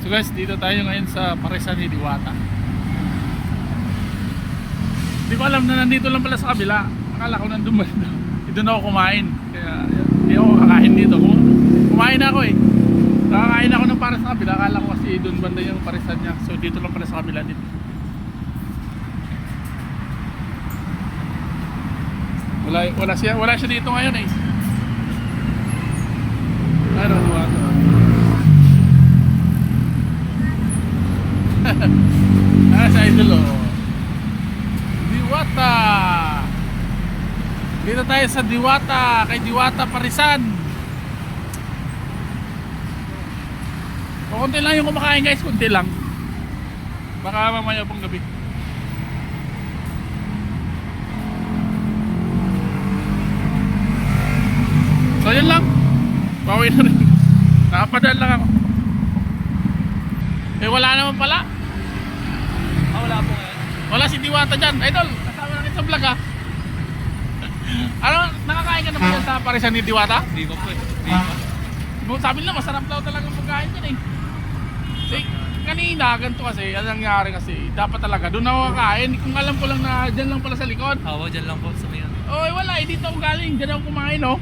So guys, dito tayo ngayon sa Parisan ni Diwata. Hindi ko alam na nandito lang pala sa kabila. Akala ko nandun ba dito. Doon ako kumain. Kaya hindi ako kakain dito. Kumain ako eh. Nakakain ako ng para sa kabila. Akala ko kasi doon banda yung Parisan niya. So dito lang pala sa kabila dito. Wala siya dito ngayon eh. Ano Diwata? Sa idol oh. Diwata. Dito tayo sa Diwata, kay Diwata Parisan. O konti lang yung kumakain guys, konti lang. Baka mamaya pong gabi. So yun lang. Bawi na rin. Nakapadaan lang ako. Eh wala naman pala. Wala po ngayon. Wala si Diwata dyan. Idol, kasama natin sa vlog ha. Ano, nakakain ka naman dyan sa Parisan ni Diwata? Hindi ko po eh. Hindi ko. Sabi nila masarap daw talaga pagkain dyan eh. Kanina, ganito kasi, ang nangyari kasi, dapat talaga doon ako kakain. Kung alam ko lang na dyan lang pala sa likod. Dyan lang po sa mayan. Oh, wala eh, dito ako galing, dyan ako kumain oh.